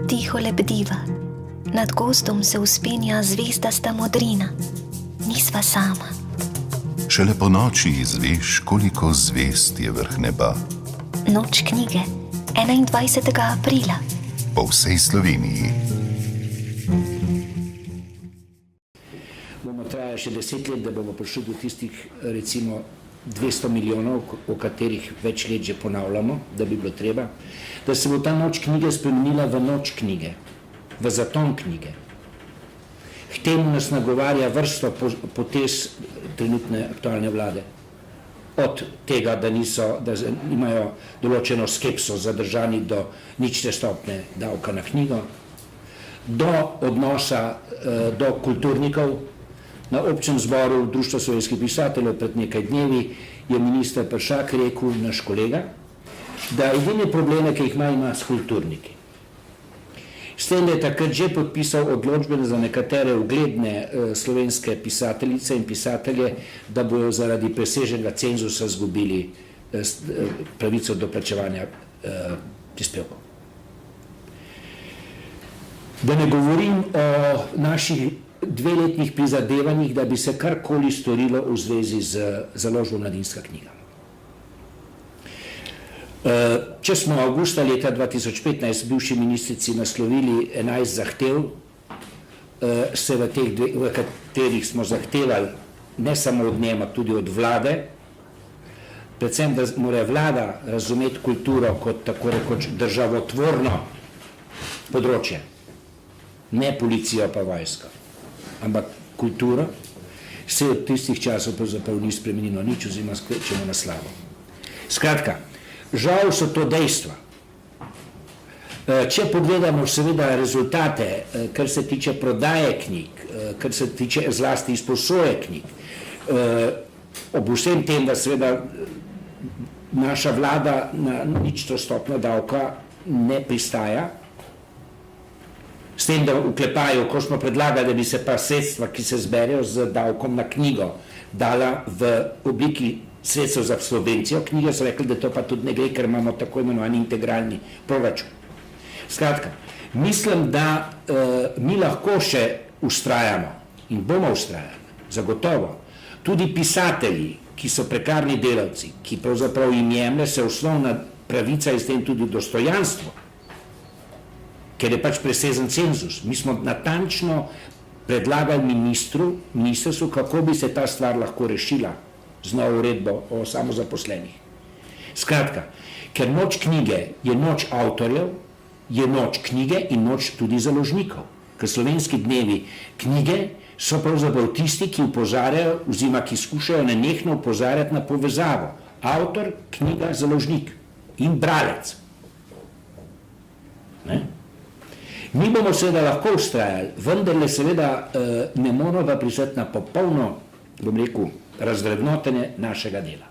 tiho lebdiva. Nad gozdom se vzpenja zvezdasta modrina. Nisva sama. Šele po noči izveš, koliko zvezd je vrh neba. Noč knjige, 21. aprila. Po vsej Sloveniji. Bomo trajali še 10 let, da bomo prišli do tistih, recimo, 200 milijonov, o katerih več let že ponavljamo, da bi bilo treba, da se bo ta noč knjige spremenila v noč knjige, v zaton knjige. K temu nas nagovarja vrsto potez trenutne aktualne vlade. Od tega, da imajo določeno skepso zadržani do nične stopnje davka na knjigo, do odnosa do kulturnikov. Na občem zboru Društva slovenskih pisateljev pred nekaj dnevi je minister Peršak rekel, naš kolega, da edine probleme, ki jih ima s kulturniki. S tem, da je takrat že podpisal odločbe za nekatere ugledne slovenske pisateljice in pisatelje, da bojo zaradi preseženega cenzusa izgubili pravico do plačevanja prispevkov. Da ne govorim o naših dveletnih prizadevanjih, da bi se karkoli storilo v zvezi z založbo Mladinska knjiga. Če smo avgusta leta 2015 bivši ministrici naslovili 11 zahtev, v katerih smo zahtevali ne samo od njega, tudi od vlade, predvsem, da mora vlada razumeti kulturo kot tako rekoč državotvorno področje, ne policijo pa vojsko, ampak kulturo, se od tistih časov pravzaprav ni spremenilo nič, oziroma skrećemo na slabo. Skratka, žal so to dejstva. Če pogledamo seveda rezultate, kar se tiče prodaje knjig, kar se tiče zlasti izposoje knjig, ob vsem tem, da seveda naša vlada na nično stopnjo davka ne pristaja, s tem, da vklepajo, ko smo predlagali, da bi se pa sredstva, ki se zberejo z davkom na knjigo, dala v obliki sredstev za subvencijo knjige, so rekli, da to pa tudi ne gre, ker imamo tako imenovani integralni proračun. Skratka, mislim, da mi lahko še ustrajamo in bomo ustrajali, zagotovo. Tudi pisatelji, ki so prekarni delavci, ki pravzaprav jim jemlje se osnovna pravica in s tem tudi dostojanstvo, ker je pač presežen cenzus. Mi smo natančno predlagali ministrstvu, kako bi se ta stvar lahko rešila z novo uredbo o samozaposlenih. Skratka, ker noč knjige je noč avtorjev, je noč knjige in noč tudi založnikov. Ker slovenski dnevi knjige so pravzaprav tisti, ki opozarjajo, oziroma ki skušajo nenehno opozarjati na povezavo. Avtor, knjiga, založnik in bralec. Ne? Mi bomo seveda lahko ustrajali, vendarle seveda ne moramo pa pristati na popolno, bom rekel, razvrednotenje našega dela.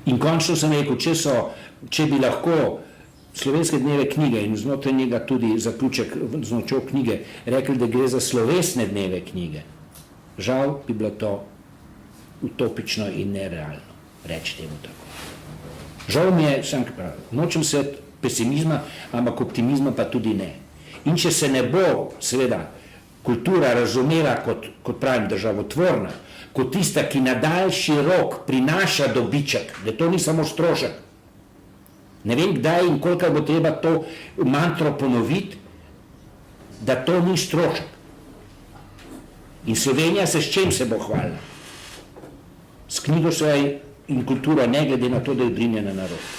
In končno sem rekel, če bi lahko slovenske dneve knjige in znotraj njega tudi zaključek z nočjo knjige rekli, da gre za slovesne dneve knjige, žal bi bilo to utopično in nerealno, reči temu tako. Žal mi je, sem pravi, nočem se pesimizma, ampak optimizma pa tudi ne. In če se ne bo, seveda, kultura razumela kot pravim državotvorna, kot tista, ki na daljši rok prinaša dobiček, da to ni samo strošek. Ne vem, kdaj in koliko bo treba to mantro ponoviti, da to ni strošek. In Slovenija se s čem se bo hvalila? S knjigo svoje in kulturo, ne glede na to, da je odrinjena na rok.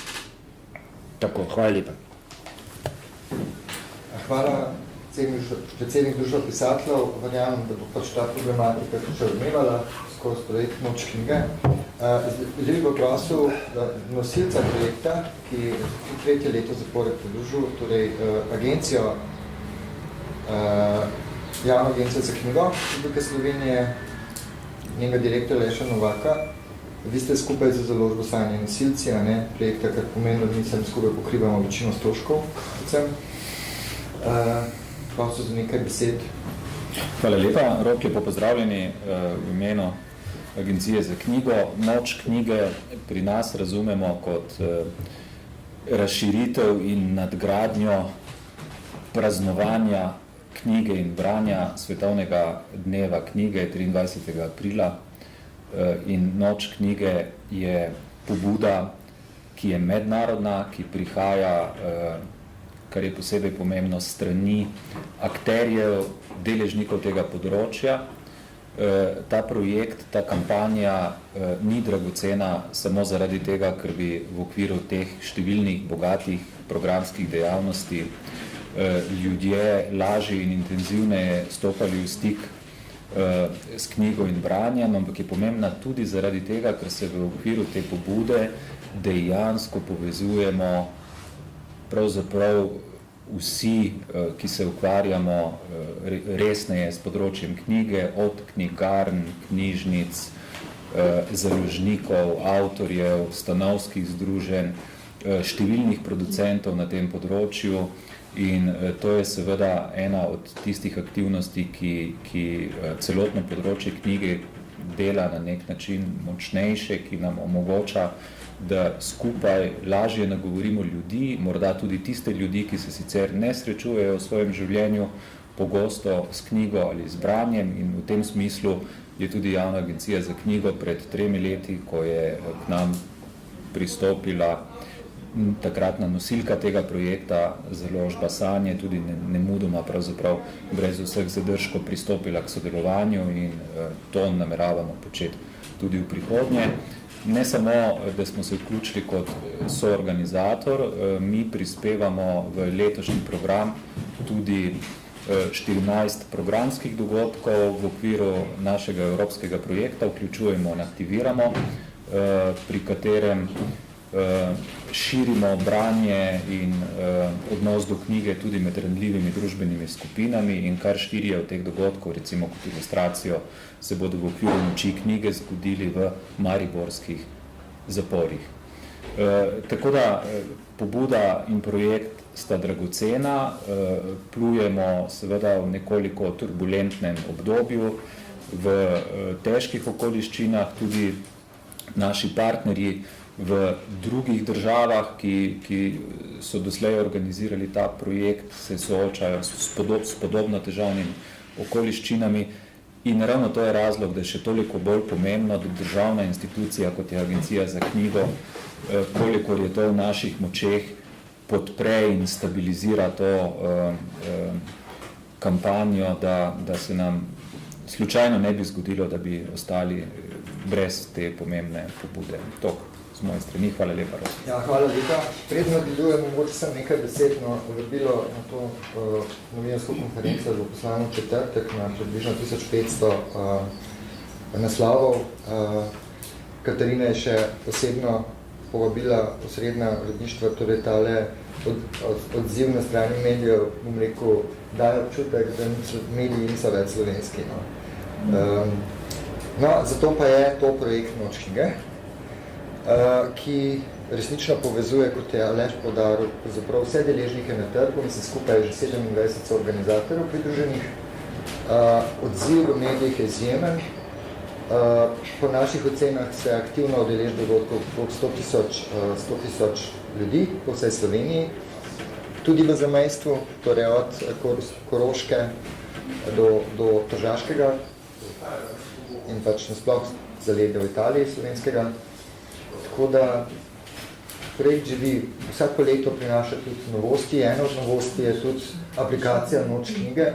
Tako, hvala lepa. Hvala, predsednik Društva pisateljev. Verjamem, da bo pač ta problematika še odmevala skozi projekt Noč knjige. Želi bi prosil nosilca projekta, ki tretje leto zapored pridružil, torej agencijo, javno agencijo za knjigo Republike Slovenije, njenega direktorja Leša Novaka. Vi ste skupaj za založbo Sanje nosilci, projekta, kar pomeni, da mi sem skupaj pokrivamo večino stroškov. Prosim za nekaj besed. Hvala lepa. Rok, lepo pozdravljeni v imenu Agencije za knjigo. Noč knjige pri nas razumemo kot razširitev in nadgradnjo praznovanja knjige in branja Svetovnega dneva knjige 23. aprila. In Noč knjige je pobuda, ki je mednarodna, ki prihaja, kar je posebej pomembno, strani akterjev, deležnikov tega področja. Ta projekt, ta kampanja ni dragocena samo zaradi tega, ker bi v okviru teh številnih bogatih programskih dejavnosti ljudje lažje in intenzivneje stopali v stik s knjigo in branjem, ampak je pomembna tudi zaradi tega, ker se v okviru te pobude dejansko povezujemo pravzaprav vsi, ki se ukvarjamo resneje s področjem knjige, od knjigarn, knjižnic, založnikov, avtorjev, stanovskih združenj, številnih producentov na tem področju. In to je seveda ena od tistih aktivnosti, ki celotno področje knjige dela na nek način močnejše, ki nam omogoča, da skupaj lažje nagovorimo ljudi, morda tudi tiste ljudi, ki se sicer ne srečujejo v svojem življenju pogosto s knjigo ali z branjem, in v tem smislu je tudi Javna agencija za knjigo pred 3 leti, ko je k nam pristopila takratna nosilka tega projekta, založba Sanje, tudi nemudoma pravzaprav brez vseh zadržkov pristopila k sodelovanju, in to nameravamo početi tudi v prihodnje. Ne samo, da smo se vključili kot soorganizator, mi prispevamo v letošnji program tudi 14 programskih dogodkov v okviru našega evropskega projekta, vključujemo in aktiviramo, pri katerem širimo branje in odnos do knjige tudi med ranljivimi družbenimi skupinami, in kar 4 od teh dogodkov, recimo kot ilustracijo, se bodo v okviru Noči knjige zgodili v mariborskih zaporih. Tako da pobuda in projekt sta dragocena, plujemo seveda v nekoliko turbulentnem obdobju, v težkih okoliščinah, tudi naši partnerji v drugih državah, ki so doslej organizirali ta projekt, se soočajo s podobno težavnimi okoliščinami, in ravno to je razlog, da je še toliko bolj pomembno, da državna institucija, kot je Agencija za knjigo, kolikor je to v naših močeh, podpre in stabilizira to kampanjo, da se nam slučajno ne bi zgodilo, da bi ostali brez te pomembne pobude. Toliko z moje strani. Hvala lepa. Ja, hvala lepa. Predno delujem, mogoče sem nekaj besedno vabilo na to novinarsko konferenco v poslanem četrtek na približno 1500 naslovov. Katarina je še posebno povabila osrednja uredništva, torej tale odziv na strani medijev, bom rekel, daje občutek, da mediji niso več slovenski. Zato pa je to projekt Noč knjige, ki resnično povezuje, kot je Aleš poudaril, vse deležnike na trgu, in se skupaj že 27 organizatorjev pridruženih. Odziv v medijih je izjemen. Po naših ocenah se aktivno udeleži dogodkov okrog 100 000 ljudi po vsej Sloveniji, tudi v zamejstvu, torej od Koroške do Tržaškega in pač nasploh zaledja v Italiji slovenskega. Tako da projekt živi, vsako leto prinaša tudi novosti. Ena od novosti je tudi aplikacija Noč knjige,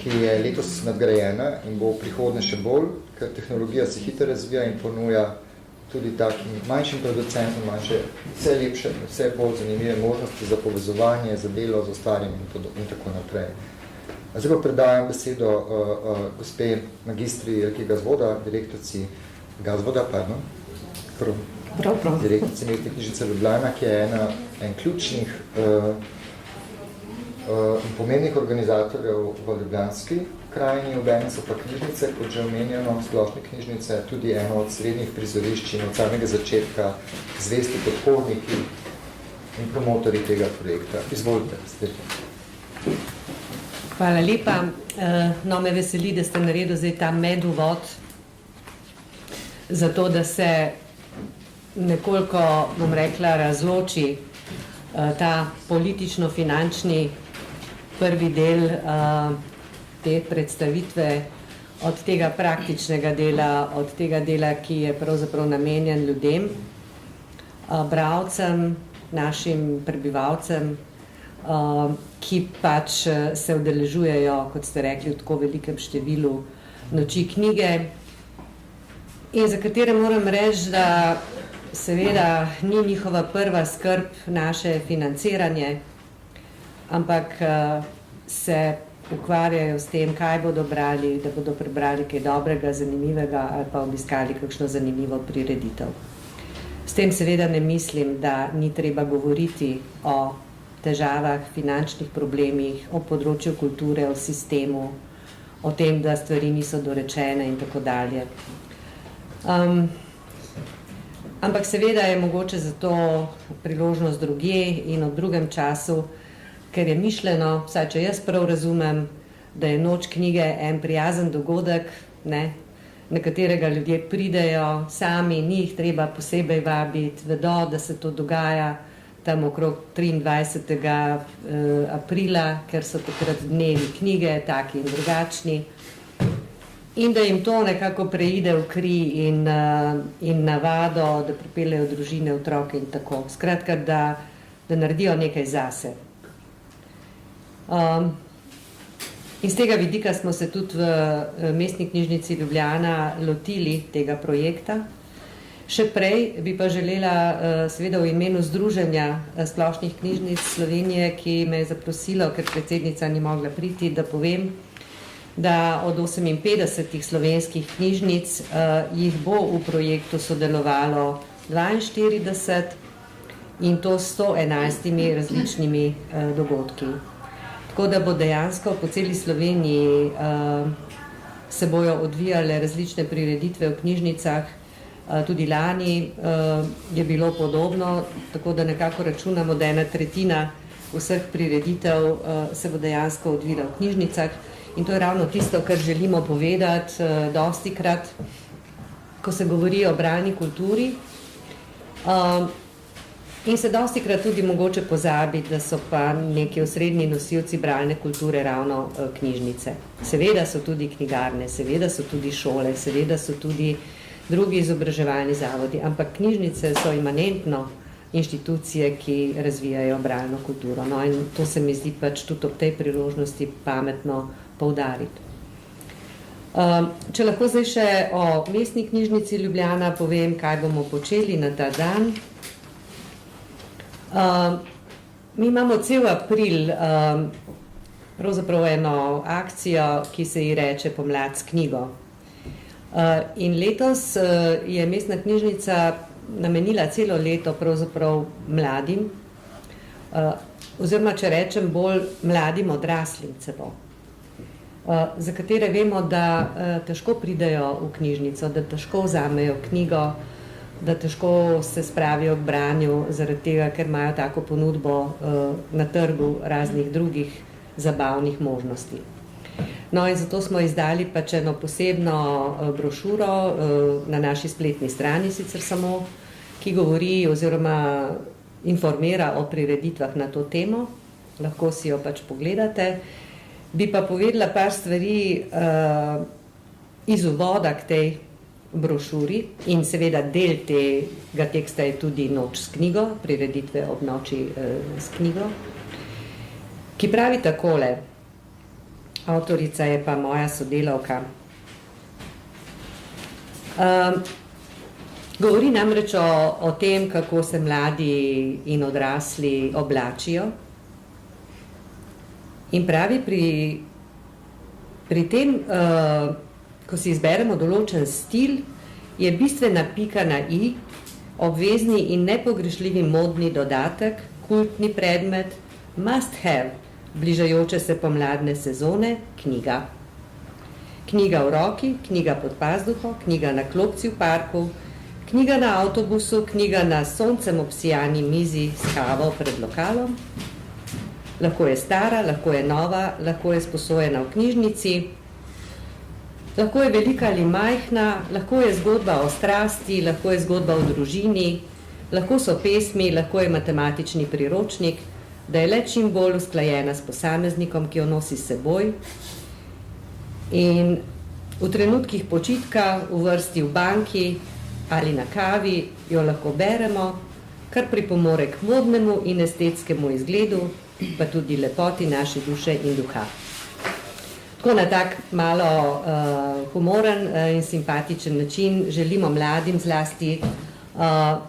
ki je letos nadgrajena in bo v prihodnje še bolj, ker tehnologija se hitro razvija in ponuja tudi takim manjšim producentom, vse lepše, vse bolj zanimive možnosti za povezovanje, za delo z ostalim in tako naprej. Zdaj pa predajam besedo gospe magistri Jelki Gazvoda, direktorici direktorici Mestne knjižnice Ljubljana, ki je en ključnih in pomembnih organizatorjev v ljubljanski krajini, obenem so pa knjižnice, kot že omenjeno, splošne knjižnice, tudi eno od srednjih prizorišč in od samega začetka zvesti podporniki in promotorji tega projekta. Izvolite, Stefan. Hvala lepa. No, me veseli, da ste naredili zdaj ta meduvod, zato da se nekoliko, bom rekla, razloči ta politično-finančni prvi del te predstavitve od tega praktičnega dela, od tega dela, ki je pravzaprav namenjen ljudem, bralcem, našim prebivalcem, ki pač se udeležujejo, kot ste rekli, v tako velikem številu noči knjige in za katere moram reči, da seveda ni njihova prva skrb naše financiranje, ampak se ukvarjajo s tem, kaj bodo brali, da bodo prebrali kaj dobrega, zanimivega ali pa obiskali kakšno zanimivo prireditev. S tem seveda ne mislim, da ni treba govoriti o težavah, finančnih problemih, o področju kulture, o sistemu, o tem, da stvari niso dorečene in tako dalje. Ampak seveda je mogoče za to priložnost drugje in v drugem času, ker je mišljeno, vsaj če jaz prav razumem, da je noč knjige en prijazen dogodek, na katerega ljudje pridejo sami, ni jih treba posebej vabiti, vedo, da se to dogaja tam okrog 23. Aprila, ker so takrat dnevi knjige, taki in drugačni, in da jim to nekako preide v kri in navado, da pripeljejo družine, otroke in tako. Skratka, da naredijo nekaj zase. In z tega vidika smo se tudi v Mestni knjižnici Ljubljana lotili tega projekta. Še prej bi pa želela seveda v imenu Združenja splošnih knjižnic Slovenije, ki me je zaprosilo, ker predsednica ni mogla priti, da povem, da od 58 slovenskih knjižnic jih bo v projektu sodelovalo 42 in to 111 različnimi dogodki. Tako da bo dejansko po celi Sloveniji se bojo odvijale različne prireditve v knjižnicah, tudi lani je bilo podobno, tako da nekako računamo, da 1/3 vseh prireditev se bo dejansko odvila v knjižnicah in to je ravno tisto, kar želimo povedati dostikrat, ko se govori o bralni kulturi. In se dostikrat tudi mogoče pozabi, da so pa neki osrednji nosilci bralne kulture ravno knjižnice. Seveda so tudi knjigarne, seveda so tudi šole, seveda so tudi drugi izobraževalni zavodi, ampak knjižnice so imanentno inštitucije, ki razvijajo bralno kulturo. No, in to se mi zdi pač tudi ob tej priložnosti pametno poudariti. Če lahko zdaj še o Mestni knjižnici Ljubljana povem, kaj bomo počeli na ta dan. Mi imamo cel april pravzaprav eno akcijo, ki se ji reče Pomlad s knjigo. In letos je Mestna knjižnica namenila celo leto pravzaprav mladim, oziroma če rečem bolj mladim odraslim celo, za katere vemo, da težko pridejo v knjižnico, da težko vzamejo knjigo, da težko se spravijo k branju, zaradi tega, ker imajo tako ponudbo na trgu raznih drugih zabavnih možnosti. No in zato smo izdali pač eno posebno brošuro na naši spletni strani sicer samo, ki govori oziroma informira o prireditvah na to temo, lahko si jo pač pogledate. Bi pa povedala par stvari iz uvoda k tej brošuri in seveda del tega teksta je tudi Noč s knjigo, prireditve ob noči s knjigo, ki pravi takole, avtorica je pa moja sodelavka. Govori namreč o tem, kako se mladi in odrasli oblačijo in pravi pri tem, ko si izberemo določen stil, je bistvena pika na i, obvezni in nepogrešljivi modni dodatek, kultni predmet, must have, bližajoče se pomladne sezone, knjiga. Knjiga v roki, knjiga pod pazduho, knjiga na klopci v parku, knjiga na avtobusu, knjiga na soncem obsijani mizi s kavo pred lokalom. Lahko je stara, lahko je nova, lahko je sposojena v knjižnici, lahko je velika ali majhna, lahko je zgodba o strasti, lahko je zgodba o družini, lahko so pesmi, lahko je matematični priročnik, da je le čim bolj usklajena s posameznikom, ki jo nosi s seboj. In v trenutkih počitka, v vrsti v banki ali na kavi jo lahko beremo, kar pripomore k modnemu in estetskemu izgledu, pa tudi lepoti naše duše in duha. Tako na tak malo humoren in simpatičen način želimo mladim zlasti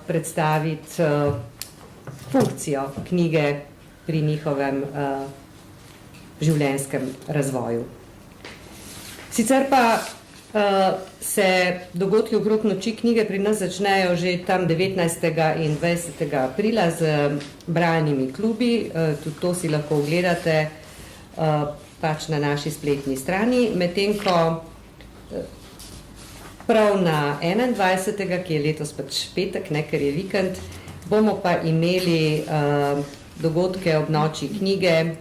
predstaviti funkcijo knjige pri njihovem življenjskem razvoju. Sicer pa se dogodki okrog noči knjige pri nas začnejo že tam 19. in 20. aprila z bralnimi klubi, tudi to si lahko ogledate pač na naši spletni strani, medtem ko prav na 21. ki je letos pač petek, ne, ker je vikend, bomo pa imeli dogodke ob noči knjige,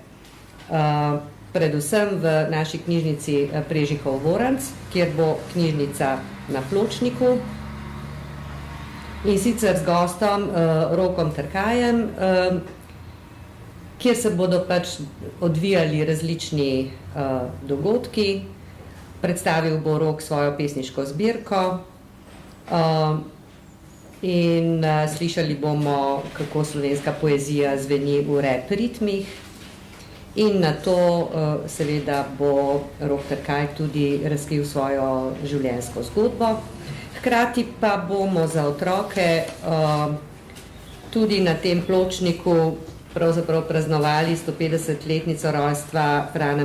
predvsem v naši knjižnici Prežihov Voranc, kjer bo knjižnica na pločniku, in sicer z gostom Rokom Trkajem, kjer se bodo pač odvijali različni dogodki. Predstavil bo Rok svojo pesniško zbirko in slišali bomo, kako slovenska poezija zveni v rap ritmih. In na to seveda bo Rok Trkaj tudi razkril svojo življenjsko zgodbo. Hkrati pa bomo za otroke tudi na tem pločniku pravzaprav praznovali 150-letnico rojstva Frana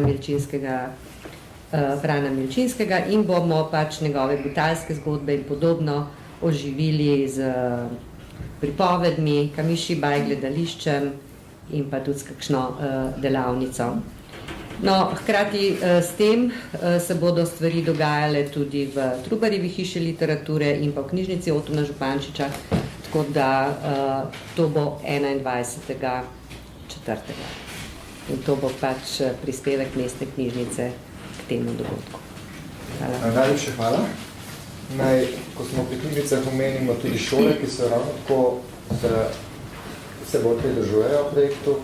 Milčinskega in bomo pač njegove butalske zgodbe in podobno oživili z pripovedmi, Kamišibaj gledališčem in pa tudi s kakšno delavnico. No, hkrati s tem se bodo stvari dogajale tudi v Trubarjevi hiši literature in pa v knjižnici Otona Župančiča, tako da to bo 21. 4. In to bo pač prispevek mestne knjižnice k temu dogodku. Hvala. Najlepša hvala. Ko smo pri knjižnicah, omenimo tudi šole, ki so ravno tako se bolj pridržujejo projektu.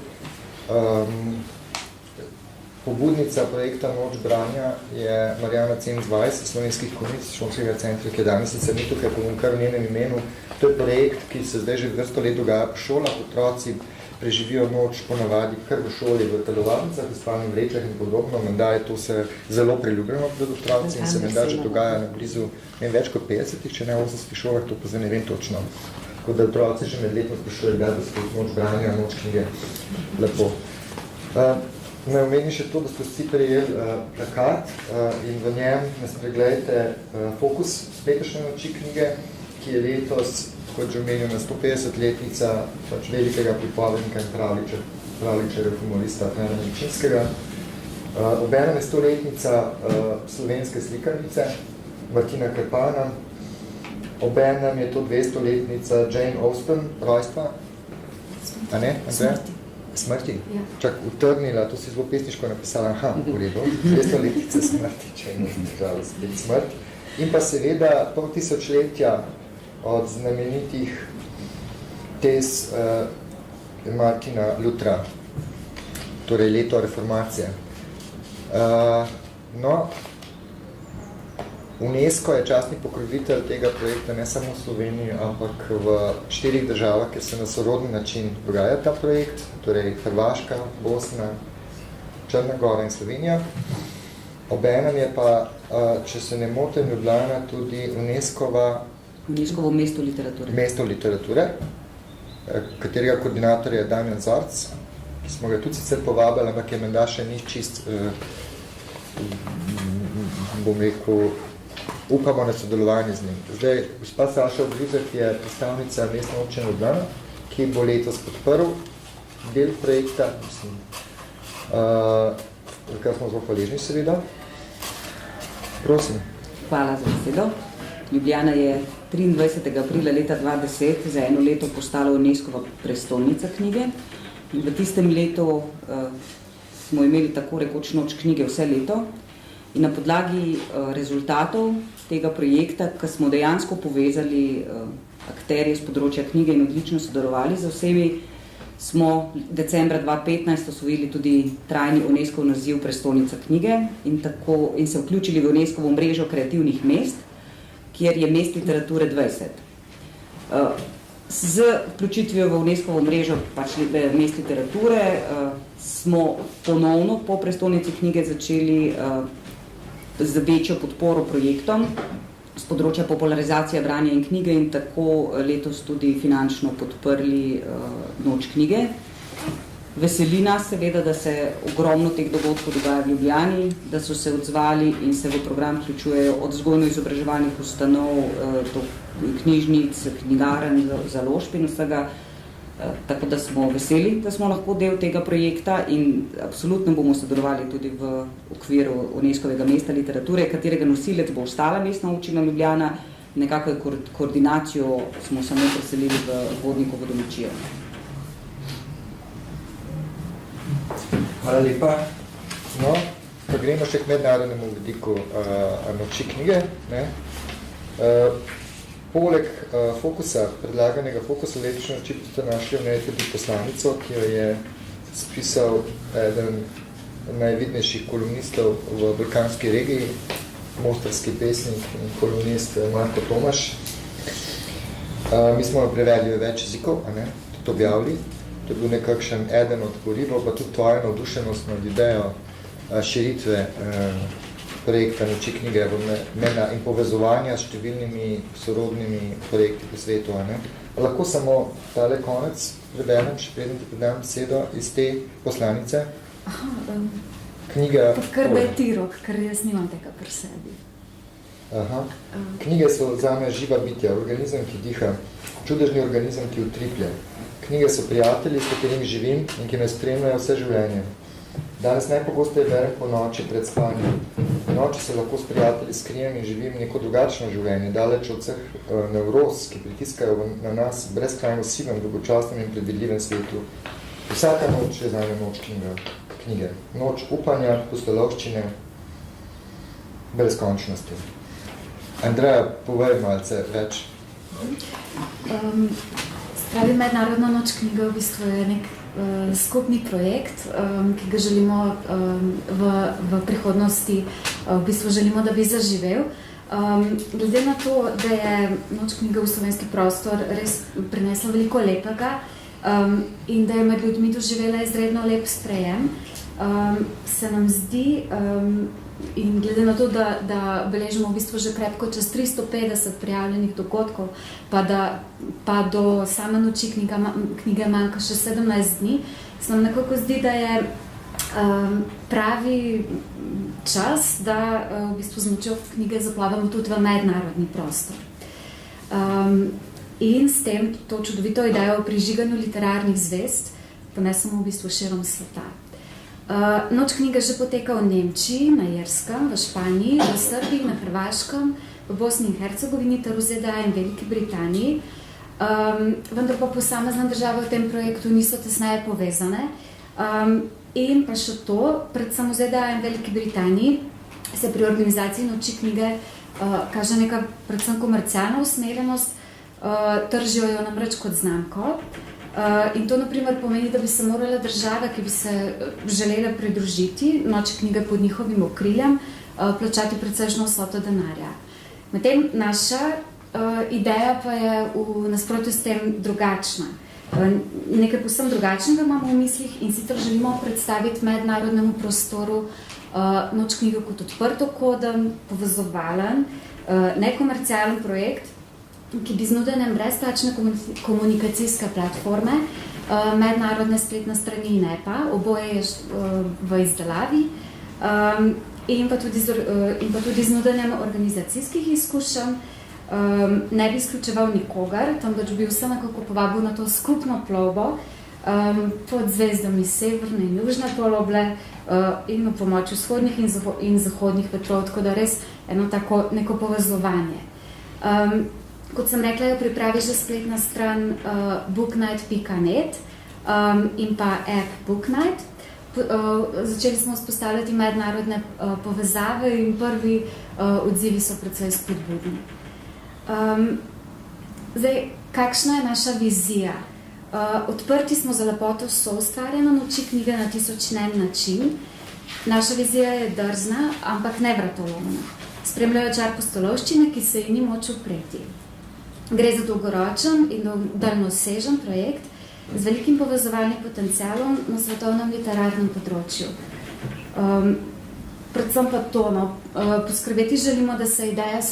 Pobudnica projekta Noč branja je Marjana Cenzvajs iz Slovenskih konic šolskega centra, ki je danes sicer ni tukaj, pa bom kar v njenem imenu. To je projekt, ki se zdaj že vrsto let dogaja po šolah. Otroci preživijo noč ponavadi kar v šoli, v telovadnicah, v spalnih vrečah in podobno. Menda je to se zelo priljubljeno pred otroci in se menda že dogaja na blizu več kot 50, če ne 80 šolah, to pa zdaj ne vem točno. Tako da otroci že med letom sprašujejo, da so noč branja, noč knjige. Lepo. Naj omenim še to, da ste vsi prejeli plakat in v njem nas pregledajte fokus letošnje noči knjige, ki je letos, kot že omenjena, 150-letnica pač velikega pripovednika in pravličarja humorista Frana Milčinskega. Obenem je 100-letnica slovenske slikarnice Martina Krpana. Obenem je to 200-letnica Jane Austen, rojstva. A ne? Smrti? Ja. Čak utrnila, to si zelo pesniško napisala, v redu, 200-letnica smrti, Jane Austen, žalost, smrt. In pa seveda pol tisočletja od znamenitih tez Martina Lutra, torej leto reformacije. UNESCO je častni pokrovitelj tega projekta ne samo v Sloveniji, ampak v 4 državah, kjer se na sorodni način dogaja ta projekt, torej Hrvaška, Bosna, Črna Gora in Slovenija. Obenem je pa, če se ne motim, Ljubljana tudi UNESCO-ovo mesto literature. Mesto literature, katerega koordinator je Damjan Zorc, ki smo ga tudi sicer povabili, ampak je menda še ni čist, bom rekel, upamo na sodelovanje z njim. Zdaj, gospa Saša Obrizek je predstavnica mestne občine Ljubljana, ki bo letos podprl del projekta, mislim, kar smo zelo hvaležni seveda. Prosim. Hvala za besedo. Ljubljana je 23. aprila leta 2010 za eno leto postala UNESCO-va prestolnica knjige in v tistem letu smo imeli tako rekoč noč knjige vse leto in na podlagi rezultatov tega projekta, ko smo dejansko povezali akterji z področja knjige in odlično sodelovali z vsemi, smo decembra 2015 osvojili tudi trajni UNESCO naziv prestolnica knjige in se vključili v UNESCO mrežo kreativnih mest, kjer je mest literature 20. Z vključitvijo v UNESCO mrežo mest literature smo ponovno po prestolnici knjige začeli z večjo podporo projektom z področja popularizacije branja in knjige in tako letos tudi finančno podprli Noč knjige. Veseli nas seveda, da se ogromno teh dogodkov dogaja v Ljubljani, da so se odzvali in se v program vključujejo od vzgojno-izobraževalnih ustanov do knjižnic, knjigarn, založb in vsega. Tako da smo veseli, da smo lahko del tega projekta in absolutno bomo sodelovali tudi v okviru UNESCO-vega mesta literature, katerega nosilec bo ostala Mestna občina Ljubljana. Nekako koordinacijo smo samo preselili v Vodnikovo domačijo. Hvala lepa. No, pa gremo še k mednarodnemu vidiku Noči knjige. Ne? Poleg predlaganega fokusa letošnje noči boste našli v njej tudi poslanico, ki jo je spisal eden najvidnejših kolumnistov v balkanski regiji, mostarski pesnik in kolumnist Marko Tomaš. Mi smo jo prevedli v več jezikov, tudi objavili. To je bil nekakšen eden od porivov, pa tudi tvoja navdušenost nad idejo širitve projekta Noči knjige in povezovanja s številnimi sorodnimi projekti po svetu. Lahko samo tale konec preberem, še preden ti predam besedo iz te poslanice. Knjiga... Podkrbe je tirok, ker jaz nimam tega pri sebi. Knjige so zame živa bitja, organizem, ki diha, čudežni organizem, ki utriplja. Knjige so prijatelji, s katerimi živim in ki me spremljajo vse življenje. Danes najpogosteje berem po noči pred spanjem. Po noči se lahko s prijatelji skrijem in živim neko drugačno življenje, daleč od vseh nevroz, ki pritiskajo na nas brezkrajno sivem, dolgočasnem in predvidljivem svetu. Vsaka noč je zame noč knjige. Noč upanja, pustolovščine, brezkončnosti. Andreja, povej malce več. Spravi Mednarodna noč knjige v bistvu je nek skupni projekt, ki ga želimo v prihodnosti, v bistvu želimo, da bi zaživel. Glede na to, da je Noč knjige v slovenski prostor res prinesla veliko lepega in da je med ljudmi doživela izredno lep sprejem, se nam zdi, in glede na to, da beležimo v bistvu že krepko čez 350 prijavljenih dogodkov, pa do same Noči knjige manjka še 17 dni, se nam nekako zdi, da je pravi čas, da v bistvu z Nočjo knjige zaplavamo tudi v mednarodni prostor. In s tem to čudovito idejo o prižiganju literarnih zvezd ponesemo v bistvu širom sveta. Noč knjige že poteka v Nemčiji, na Irskem, v Španiji, v Srbiji, na Hrvaškem, v Bosni in Hercegovini ter v ZDA in Veliki Britaniji. Vendar pa posamezne države v tem projektu niso tesneje povezane. In pa še to, predvsem v ZDA in Veliki Britaniji se pri organizaciji Noči knjige kaže neka predvsem komercialna usmerjenost, tržijo jo namreč kot znamko. In to naprimer pomeni, da bi se morale države, ki bi se želele pridružiti Noči knjige pod njihovim okriljem, plačati precejšno vsoto denarja. Medtem naša ideja pa je v nasprotju s tem drugačna. Nekaj povsem drugačnega imamo v mislih in sicer želimo predstaviti mednarodnemu prostoru Noč knjige kot odprtokoden, povezovalen, nekomercialen projekt, ki bi z nudenjem brezplačne komunikacijske platforme, mednarodne spletne strani in EPA, oboje je v izdelavi, in pa tudi z nudenjem organizacijskih izkušenj, ne bi izključeval nikogar, temveč bi vse nekako povabil na to skupno plovbo pod zvezdami severne in južne poloble in na pomoč vzhodnih in zahodnih vetrov, tako da res eno tako neko povezovanje. Kot sem rekla, jo pripravi že spletna stran booknight.net in pa app Booknight. Začeli smo vzpostavljati mednarodne povezave in prvi odzivi so precej spodbudni. Zdaj, kakšna je naša vizija? Odprti smo za lepoto soustvarjanja noči knjige na 1001 način. Naša vizija je drzna, ampak ne vratolomna. Spremljajo čar pustolovščine, ki se ji ni moč upreti. Gre za dolgoročen in daljnosežen projekt z velikim povezovalnim potencialom na svetovnem literarnem področju. Predvsem pa to, poskrbeti želimo, da se ideja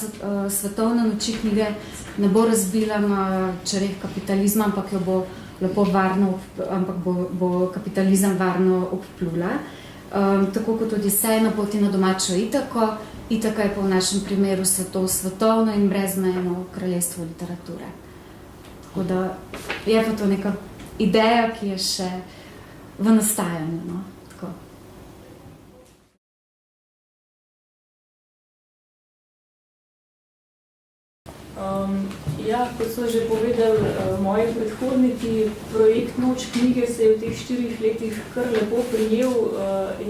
svetovne noči knjige ne bo razbila na čereh kapitalizma, ampak jo bo lepo varno, ampak bo kapitalizem varno obplula. Tako kot Odisej na poti na domačo Itako, Itaka je pa v našem primeru svetovno in brezmejno kraljestvo literature. Tako da je pa to neka ideja, ki je še v nastajanju. No? Tako. Ja, kot so že povedali moji predhodniki, projekt Noč knjige se je v teh 4 letih kar lepo prijel.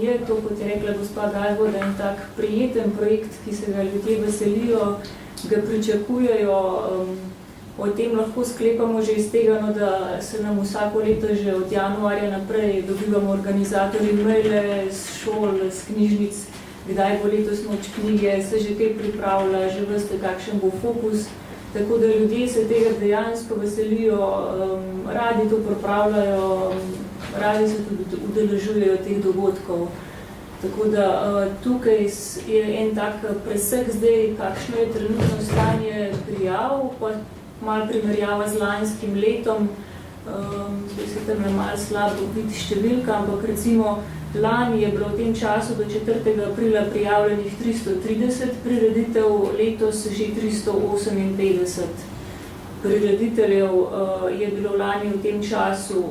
Je to, kot je rekla gospa Gajvoda, en tak prijeten projekt, ki se ga ljudje veselijo, ga pričakujejo. O tem lahko sklepamo že iz tega, da se nam vsako leto že od januarja naprej dobivamo organizatorji maile z šol, z knjižnic, kdaj bo letos Noč knjige, se že kaj pripravlja, že veste, kakšen bo fokus. Tako da ljudje se tega dejansko veselijo, radi to pripravljajo, radi se tudi udeležujejo teh dogodkov. Tako da tukaj je en tak presek zdaj, kakšno je trenutno stanje prijav, pa malo primerjava z lanskim letom. Zdaj se tam je malo slabo biti številka, ampak recimo lani je bilo v tem času do 4. aprila prijavljenih 330 prireditev, letos že 358. Prirediteljev je bilo lani v tem času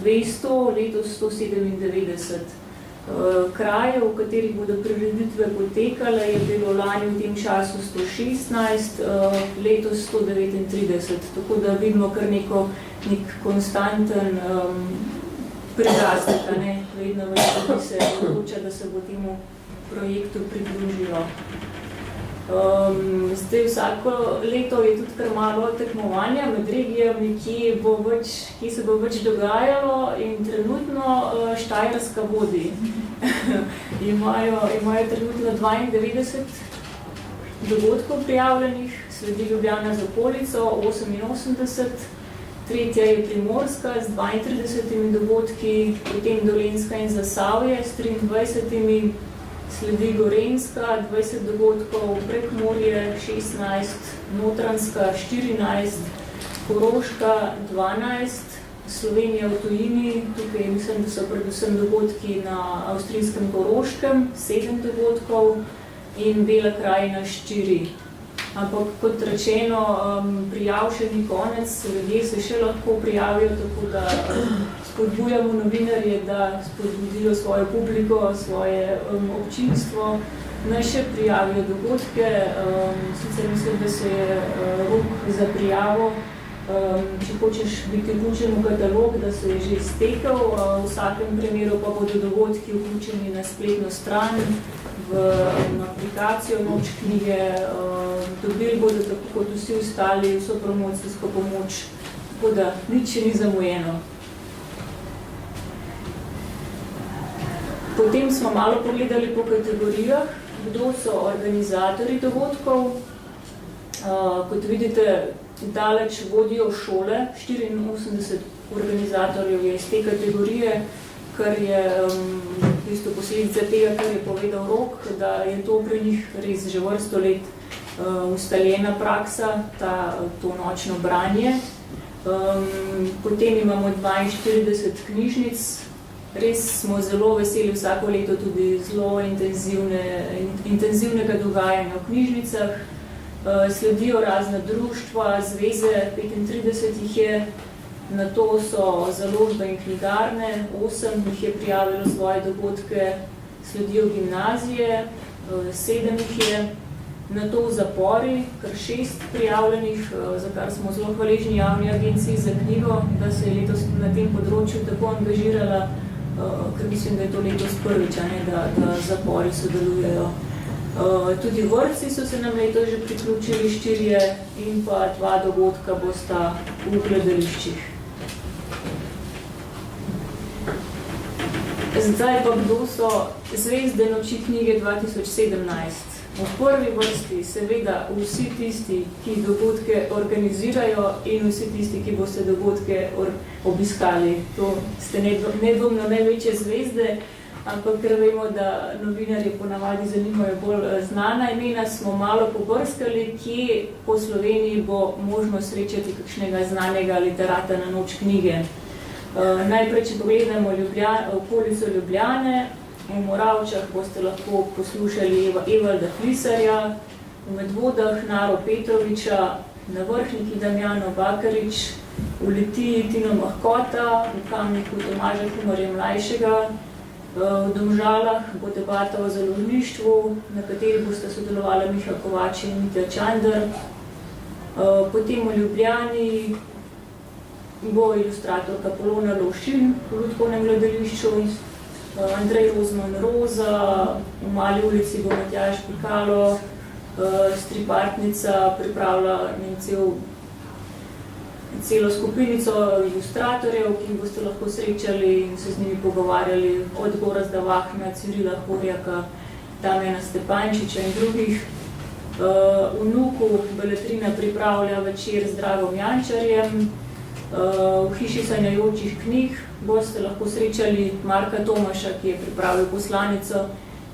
200, letos 197. Krajev, v katerih bodo prireditve potekale, je bilo lani v tem času 116, letos 139. Tako da vidimo kar nek konstanten prirastek, vedno več ljudi se odloča, da se bo temu projektu pridružilo. Zdaj vsako leto je tudi kar malo tekmovanja med regijami, kje se bo več dogajalo, in trenutno Štajerska vodi. Imajo trenutno 92 dogodkov prijavljenih, sledi Ljubljana z okolico 88, tretja je Primorska z 32 dogodki, potem Dolenjska in Zasavje s 23, sledi Gorenjska 20 dogodkov, Prekmurje 16, Notranjska 14, Koroška 12, Slovenija v tujini, tukaj mislim, da so predvsem dogodki na avstrijskem Koroškem 7 dogodkov in Bela krajina 4. Ampak kot rečeno, prijav še ni konec, ljudje se še lahko prijavijo, tako da spodbujamo novinarje, da spodbudijo svojo publiko, svoje občinstvo, naj še prijavijo dogodke. Sicer mislim, da se je rok za prijavo, če hočeš biti vključen v katalog, da se je že iztekel, v vsakem primeru pa bodo dogodki vključeni na spletno stran, v aplikacijo Noč knjige, dobili bodo tako kot vsi ostali vso promocijsko pomoč, tako da nič še ni zamujeno. Potem smo malo pogledali po kategorijah, kdo so organizatorji dogodkov. Kot vidite, daleč vodijo šole, 84 organizatorjev je iz te kategorije, kar je v bistvu posledica tega, kar je povedal Rok, da je to pri njih res že vrsto let ustaljena praksa, to nočno branje. Potem imamo 42 knjižnic, res smo zelo veseli vsako leto tudi zelo intenzivnega dogajanja v knjižnicah. Sledijo razna društva, zveze, 35 jih je, na to so založbe in knjigarne, 8 jih je prijavilo svoje dogodke, sledijo gimnazije, 7 jih je, na to zapori, kar 6 prijavljenih, za kar smo zelo hvaležni javni agenciji za knjigo, da se je letos na tem področju tako angažirala, ker mislim, da je to letos prvič, da zapori sodelujejo. Tudi vrtci so se nam letos že priključili 4 in pa 2 dogodka bosta v gledališčih. Zdaj pa kdo so zvezde noči knjige 2017? V prvi vrsti seveda vsi tisti, ki dogodke organizirajo in vsi tisti, ki boste dogodke obiskali. To ste nedvomno največje zvezde, ampak ker vemo, da novinarje ponavadi zanimajo bolj znana imena, smo malo pobrskali, kje po Sloveniji bo možno srečati kakšnega znanega literata na noč knjige. Najprej, če pogledamo okolico Ljubljane, v Moravčah boste lahko poslušali Evalda Flisarja, v Medvodah Naro Petroviča, na Vrhniki Damjano Bakarič, v Litiji Tino Mahkota, v Kamniku Tomaža Humarja Mlajšega, v Domžalah bo debata o založništvu, na kateri boste sodelovali Miha Kovač in Mitja Čander. Potem v Ljubljani bo ilustratorka Polona Lovšin v Lutkovnem gledališču, Andrej Rozman Roza, v Mali ulici bo Matjaž Pikalo, stripartnica pripravlja celo skupinico ilustratorjev, ki boste lahko srečali in se z njimi pogovarjali, od Gorazda Vahna, Cirila Horjaka, Damjana Stepančiča in drugih. V Nuku Beletrina pripravlja večer z Dragom Jančarjem. V Hiši sanjajočih knjig boste lahko srečali Marka Tomaša, ki je pripravil poslanico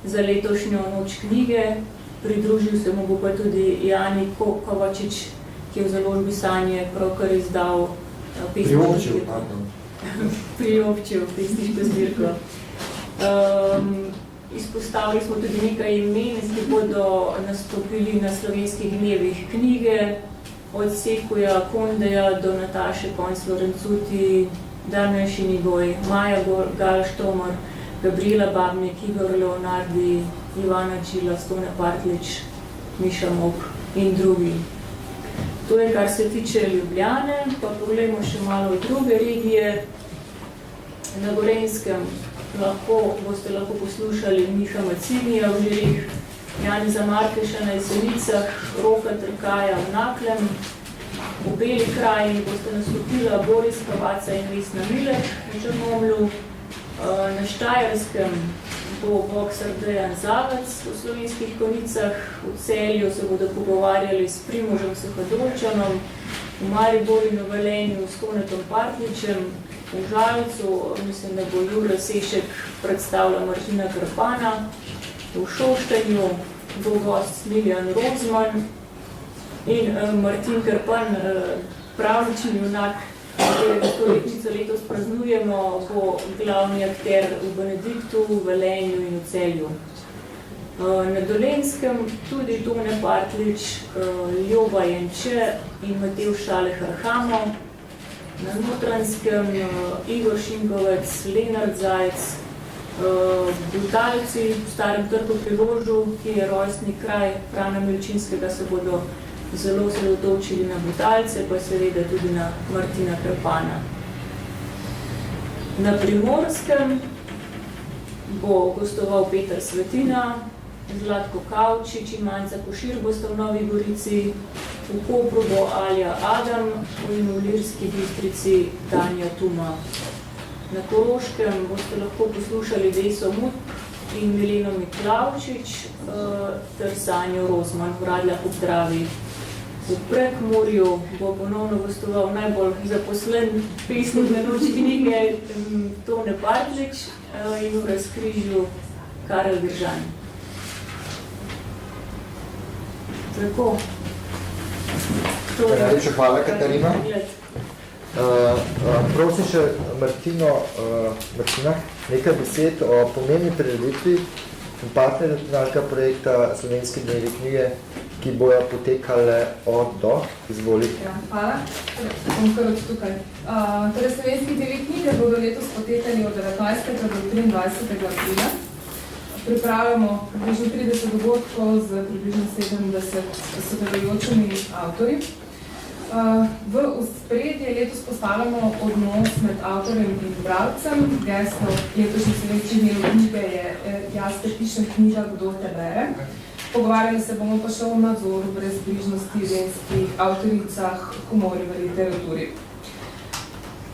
za letošnjo noč knjige. Pridružil se mu bo pa tudi Jani Kovačič, ki je v založbi Sanje pravkar izdal priobčil pesniško zbirko. Izpostavili smo tudi nekaj imen, ki bodo nastopili na slovenskih dnevih knjige, od Sekuja Kondeja do Nataše Konc-Lorencuti, Damjan Šinigoj, Maja Galštomar, Gabriela Babnik, Igor Leonardi, Ivana Čila, Stone Partlič, Miša Mok in drugi. To je, kar se tiče Ljubljane, pa pogledamo še malo v druge regije. Na Gorenjskem boste lahko poslušali Miha Macinija v Žirih, Janeza Markeša na Jesenicah, Roka Trkaja v Naklem, v Beli krajini boste nastopila Boris Kavaca in Vesna Milek v Črnomlju, na Štajerskem bo boksar Dejan Zavec v Slovenskih Konjicah, v Celju se bodo pogovarjali s Primožem Suhodolčanom, v Mariboru in v Velenju s Tonetom Partličem, v Žalcu, mislim, da bo Jure Sešek predstavlja Martina Krpana, v Šoštanju bo gost Smiljan Rozman in Martin Krpan, pravlični junak, katerega stoletnico letos praznujemo, bo glavni akter v Benediktu, v Velenju in v Celju. Na Dolenjskem tudi Tone Partlič, Ljoba Jenče in Matevž Šaleh Arhamo, na Notranjskem Igor Šinkovec, Lenard Zajec, Butalci v Starem trgu pri Ložu, ki je rojstni kraj Frana Milčinskega, se bodo zelo osredotočili na Butalce, pa seveda tudi na Martina Krpana. Na Primorskem bo gostoval Peter Svetina, Zlatko Kavčič in Manca Košir bosta v Novi Gorici, v Kopru bo Alja Adam in v Ilirski Bistrici Tanja Tuma. Na Koroškem boste lahko poslušali Deso Mut in Mileno Miklavčič ter Sanjo Rozman v Radljah ob Dravi. V Prekmurju bo ponovno gostoval najbolj zaposlen pesnik na noč knjige Tone Partlič in v Razkrižju Karel Gržan. Tako. Najlepša hvala, Katarina. Prosim še Martina nekaj besed o pomembni prireditvi in partnerskega projekta Slovenske dnevi knjige, ki bojo potekale od do. Izvoli. Ja, hvala. Bom kar od tukaj. Torej, Slovenske dnevi knjige bodo letos potekali od 19. do 23. aprila. Pripravljamo približno 30 dogodkov z približno 70 sodelujočimi avtorji. V ospredje letos postavljamo odnos med avtorjem in bralcem. Geslo letošnje Slovenske dneve knjige je Jaz te pišem, knjiga, kdo te bere. Pogovarjali se bomo pa še o nadzoru, brezbrižnosti, ženskih, avtoricah, humorju v literaturi.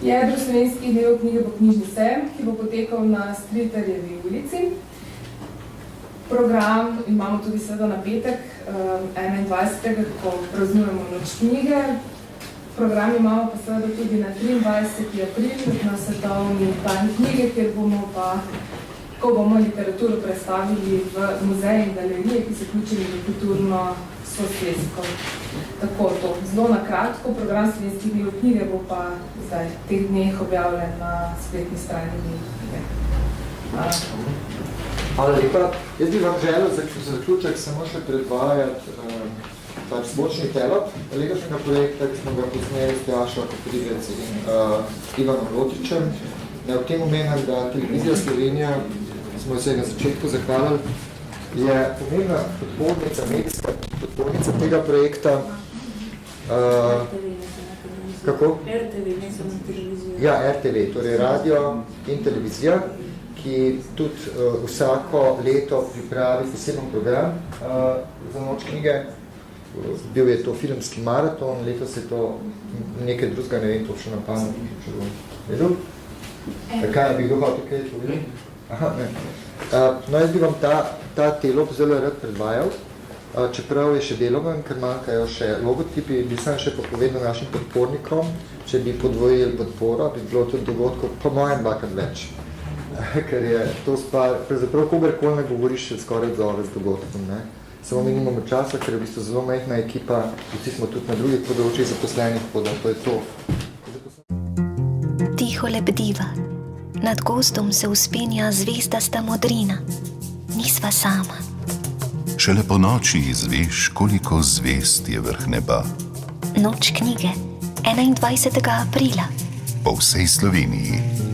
Jedro slovenskih delov knjige bo knjižni sejem, ki bo potekal na Stritarjevi ulici. Program imamo tudi seveda na petek, 21. ko praznujemo noč knjige. Program imamo pa seveda tudi na 23. april na svetovni dan knjige, kjer bomo pa, ko bomo literaturo predstavili v muzeji in galerije, ki so vključeni v kulturno sosedsko. Tako to. Zelo na kratko, program slovenskih delov knjige bo pa zdaj v teh dneh objavljen na spletni strani knjige. Hvala lepa. Jaz bi vam želel za zaključek samo še predvajati zvočni telop letošnjega projekta, ki smo ga posneli s Tjašo Koprivec in Ivanom Lotičem. V tem omenem, da Televizija Slovenija, smo se na začetku zahvalili, je pomembna podpornica, medijska podpornica tega projekta. Kako? RTV, ne samo televizija. Ja, RTV, torej radio in televizija, ki tudi vsako leto pripravi poseben program za noč knjige. Bil je to filmski maraton, letos je to nekaj drugega, ne vem točno na pamet, če bom vedel. Kaj bi kdo hotel kaj povedal? Aha, ne. No, jaz bi vam ta telop zelo rad predvajal, čeprav je še deloven, ker manjkajo še logotipi, bi sem še povedal našim podpornikom, če bi podvojili podporo, bi bilo tudi dogodkov po mojem dvakrat več. Ker je to stvar, pravzaprav kogarkoli ne govoriš še skoraj odzove z dogodkom, ne? Samo mi nimamo časa, ker je v bistvu zelo majhna ekipa, vsi smo tudi na drugih področjih zaposlenih, da to je to. Tiho lebdiva. Nad gozdom se vzpenja zvezdasta modrina. Nisva sama. Šele po noči izveš, koliko zvezd je vrh neba. Noč knjige, 21. aprila. Po vsej Sloveniji.